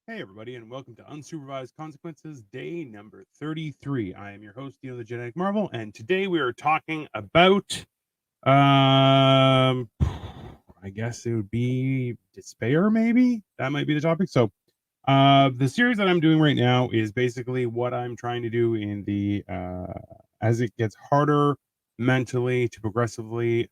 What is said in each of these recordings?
Hey, everybody, and welcome to Unsupervised Consequences, day number 33. I am your host, the Genetic Marvel, and today we are talking about, I guess it would be despair, maybe? That might be the topic. So, the series that I'm doing right now is basically what I'm trying to do in as it gets harder mentally to progressively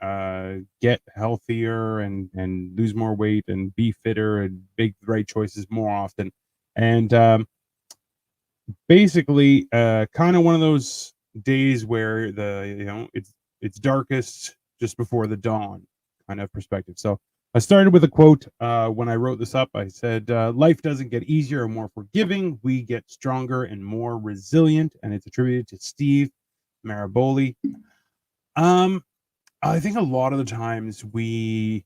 get healthier and lose more weight and be fitter and make the right choices more often. And basically, kind of one of those days where it's darkest just before the dawn kind of perspective. So I started with a quote when I wrote this up. I said, "Life doesn't get easier or more forgiving. We get stronger and more resilient," and it's attributed to Steve Maraboli. Um, I think a lot of the times we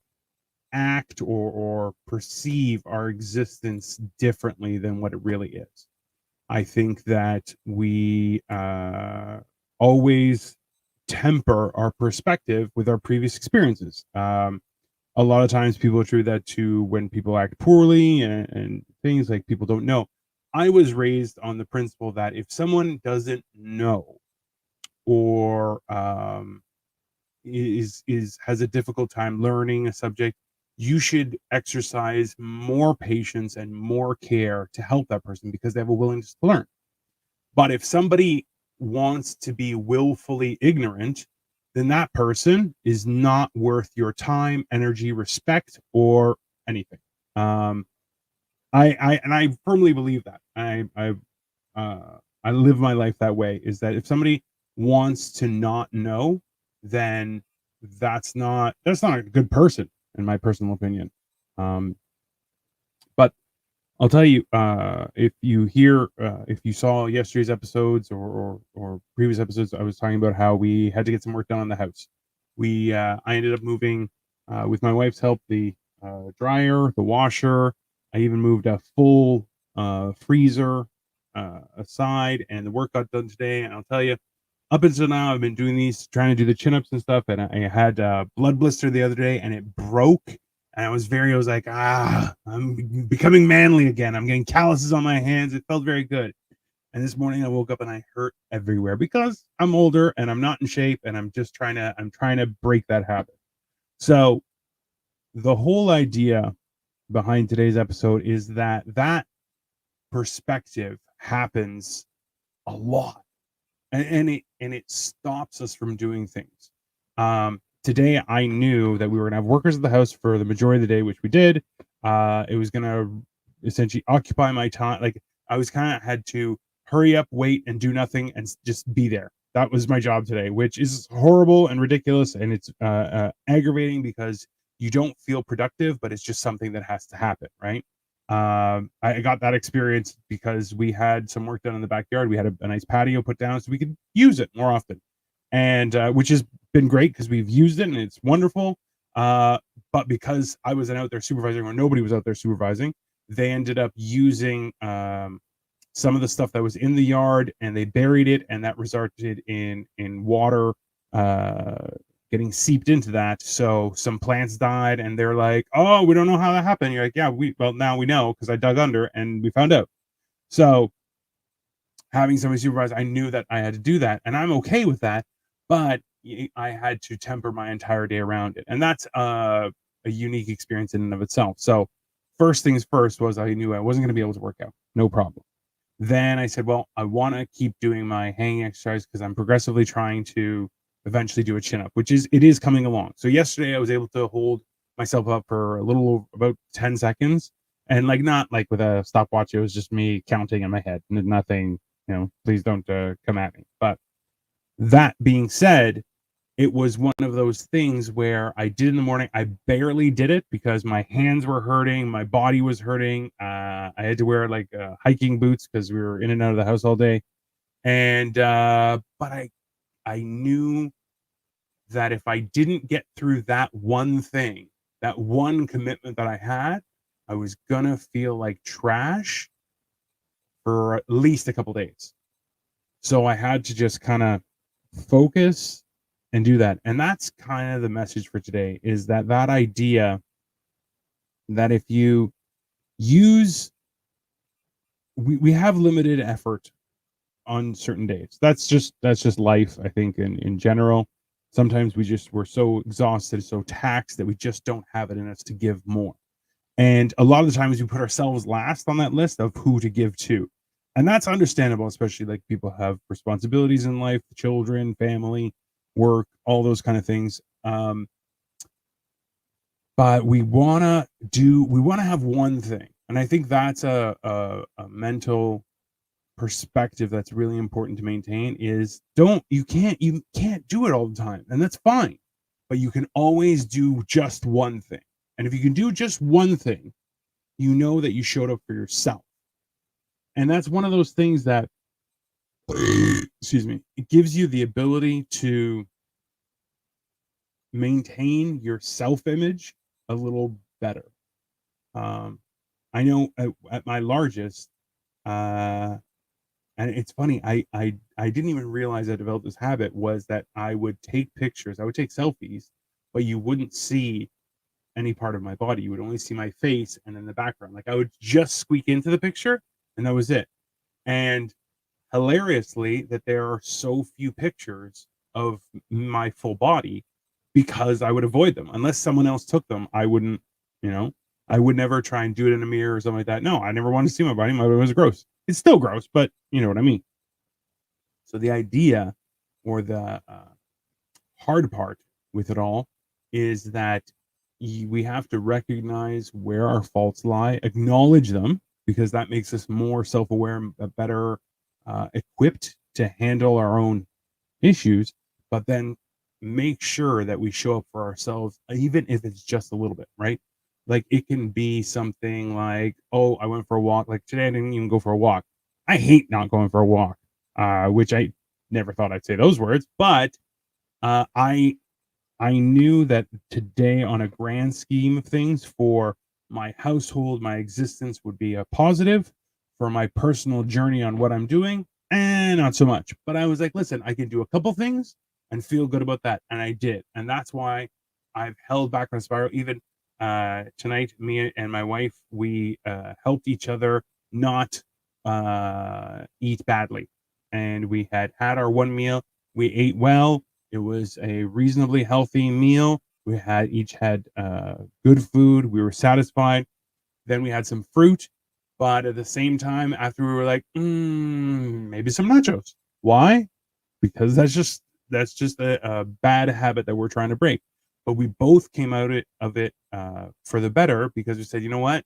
act or perceive our existence differently than what it really is. I think that we always temper our perspective with our previous experiences. A lot of times people attribute that to when people act poorly and things like people don't know. I was raised on the principle that if someone doesn't know or is has a difficult time learning a subject, you should exercise more patience and more care to help that person because they have a willingness to learn. But if somebody wants to be willfully ignorant, then that person is not worth your time, energy, respect, or anything. Um, I firmly believe that. I live my life that way. Is that if somebody wants to not know, then that's not a good person, in my personal opinion. Um, but I'll tell you, if you saw yesterday's episodes or previous episodes, I was talking about how we had to get some work done on the house. I ended up moving, with my wife's help, the dryer, the washer. I even moved a full freezer aside, and the work got done today. And I'll tell you, up until now, I've been doing these, trying to do the chin ups and stuff. And I had a blood blister the other day, and it broke. And I was like, I'm becoming manly again. I'm getting calluses on my hands. It felt very good. And this morning I woke up and I hurt everywhere because I'm older and I'm not in shape, and I'm trying to break that habit. So the whole idea behind today's episode is that perspective happens a lot, and it stops us from doing things. Today I knew that we were gonna have workers at the house for the majority of the day, which we did. It was gonna essentially occupy my time. Like, I was kind of had to hurry up, wait, and do nothing, and just be there. That was my job today, which is horrible and ridiculous, and it's aggravating because you don't feel productive, but it's just something that has to happen, right? I got that experience because we had some work done in the backyard. We had a nice patio put down so we could use it more often, and which has been great because we've used it and it's wonderful. Uh, but because I was an out there supervising, or nobody was out there supervising, they ended up using some of the stuff that was in the yard, and they buried it, and that resulted in water uh, getting seeped into that. So some plants died, and they're like, "Oh, we don't know how that happened." You're like, "Yeah, now we know because I dug under and we found out." So having somebody supervise, I knew that I had to do that, and I'm okay with that. But I had to temper my entire day around it, and that's a unique experience in and of itself. So first things first was I knew I wasn't going to be able to work out, no problem. Then I said, well, I want to keep doing my hanging exercise because I'm progressively trying to eventually do a chin up, it is coming along. So yesterday I was able to hold myself up for a little over about 10 seconds, and like, not like with a stopwatch. It was just me counting in my head, nothing, please don't come at me. But that being said, it was one of those things where I did in the morning. I barely did it because my hands were hurting, my body was hurting. I had to wear like hiking boots because we were in and out of the house all day. And but I knew that if I didn't get through that one thing, that one commitment that I had, I was gonna feel like trash for at least a couple days. So I had to just kind of focus and do that. And that's kind of the message for today, is that idea that if you use we have limited effort on certain days. That's just life, I think, in general. Sometimes we're so exhausted, so taxed that we just don't have it in us to give more. And a lot of the times we put ourselves last on that list of who to give to. And that's understandable, especially like people have responsibilities in life, children, family, work, all those kind of things. But we want to have one thing. And I think that's a mental perspective that's really important to maintain is you can't do it all the time, and that's fine, but you can always do just one thing. And if you can do just one thing, you know that you showed up for yourself. And that's one of those things that excuse me, it gives you the ability to maintain your self image a little better. um I know at my largest, uh and it's funny, I didn't even realize I developed this habit, was that I would take selfies, but you wouldn't see any part of my body. You would only see my face and then the background. Like I would just squeak into the picture and that was it. And hilariously, that there are so few pictures of my full body because I would avoid them. Unless someone else took them, I wouldn't, you know, I would never try and do it in a mirror or something like that. No, I never wanted to see my body. My body was gross. It's still gross, but you know what I mean. So the idea, or the hard part with it all, is that we have to recognize where our faults lie, acknowledge them, because that makes us more self-aware and better equipped to handle our own issues, but then make sure that we show up for ourselves, even if it's just a little bit, right? Like it can be something like, oh, I went for a walk. Like today, I didn't even go for a walk. I hate not going for a walk, which I never thought I'd say those words, but uh, I I knew that today, on a grand scheme of things, for my household, my existence would be a positive. For my personal journey on what I'm doing, and not so much. But I was like, listen, I can do a couple things and feel good about that. And I did. And that's why I've held back on Spiral. Even tonight, me and my wife, we helped each other not eat badly. And we had our one meal. We ate well. It was a reasonably healthy meal. We had each had good food. We were satisfied. Then we had some fruit, but at the same time, after we were like, maybe some nachos. Why? Because that's just a bad habit that we're trying to break. But we both came out of it for the better, because we said, you know what?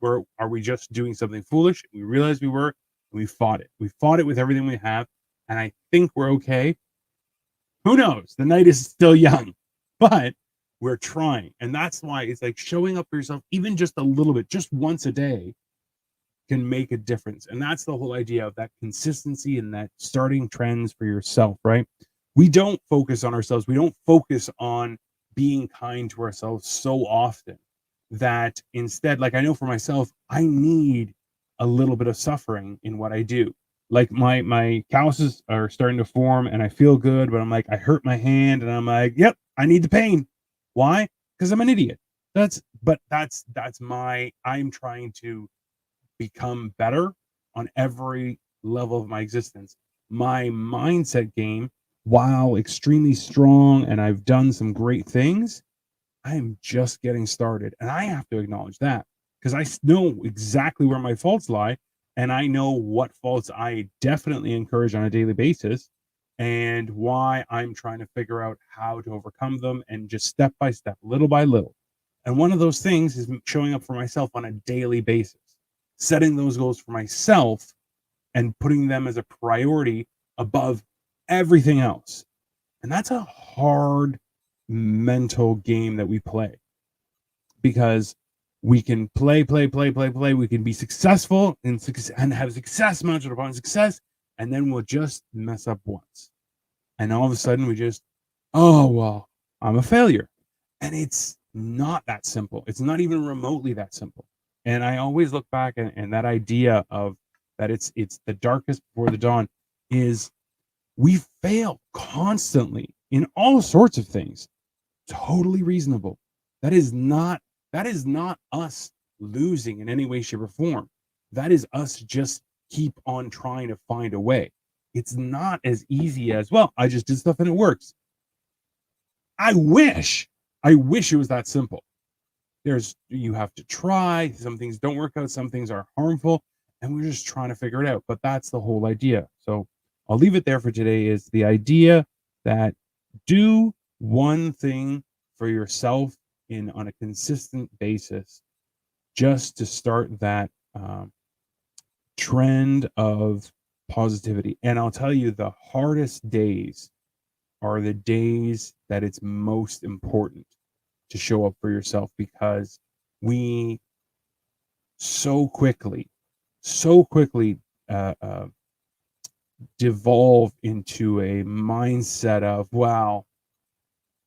Are we just doing something foolish? We realized we were. And we fought it. We fought it with everything we have, and I think we're okay. Who knows? The night is still young, but we're trying. And that's why it's like showing up for yourself, even just a little bit, just once a day, can make a difference. And that's the whole idea of that consistency and that starting trends for yourself, right? We don't focus on ourselves. We don't focus on being kind to ourselves so often, that instead, like I know for myself, I need a little bit of suffering in what I do. Like my calluses are starting to form and I feel good, but I'm like, I hurt my hand and I'm like, yep, I need the pain. Why? Because I'm an idiot. That's my I'm trying to become better on every level of my existence. My mindset game, while extremely strong and I've done some great things, I am just getting started. And I have to acknowledge that, because I know exactly where my faults lie. And I know what faults I definitely encourage on a daily basis, and why I'm trying to figure out how to overcome them, and just step by step, little by little. And one of those things is showing up for myself on a daily basis, setting those goals for myself and putting them as a priority above everything else. And that's a hard mental game that we play, because we can play. We can be successful and have success, mounted upon success, and then we'll just mess up once. And all of a sudden we just, oh, well, I'm a failure. And it's not that simple. It's not even remotely that simple. And I always look back, and that idea of that it's the darkest before the dawn is, we fail constantly in all sorts of things. Totally reasonable. That is not that is not us losing in any way, shape, or form. That is us just keep on trying to find a way. It's not as easy as, well, I just did stuff and it works. I wish it was that simple. You have to try. Some things don't work out, some things are harmful, and we're just trying to figure it out. But that's the whole idea. So I'll leave it there for today, is the idea that do one thing for yourself on a consistent basis, just to start that trend of positivity. And I'll tell you, the hardest days are the days that it's most important to show up for yourself, because we so quickly devolve into a mindset of, wow,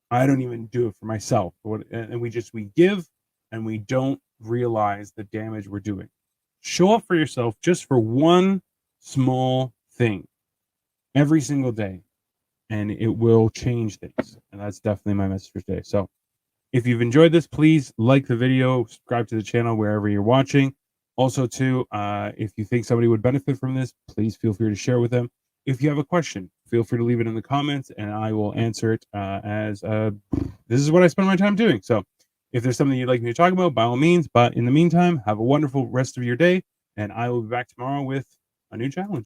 I don't even do it for myself. And we give, and we don't realize the damage we're doing. Show up for yourself just for one small thing every single day, and it will change things. And that's definitely my message for today. So if you've enjoyed this, please like the video, subscribe to the channel wherever you're watching. Also, too, if you think somebody would benefit from this, please feel free to share with them. If you have a question, feel free to leave it in the comments, and I will answer it as this is what I spend my time doing. So if there's something you'd like me to talk about, by all means. But in the meantime, have a wonderful rest of your day, and I will be back tomorrow with a new challenge.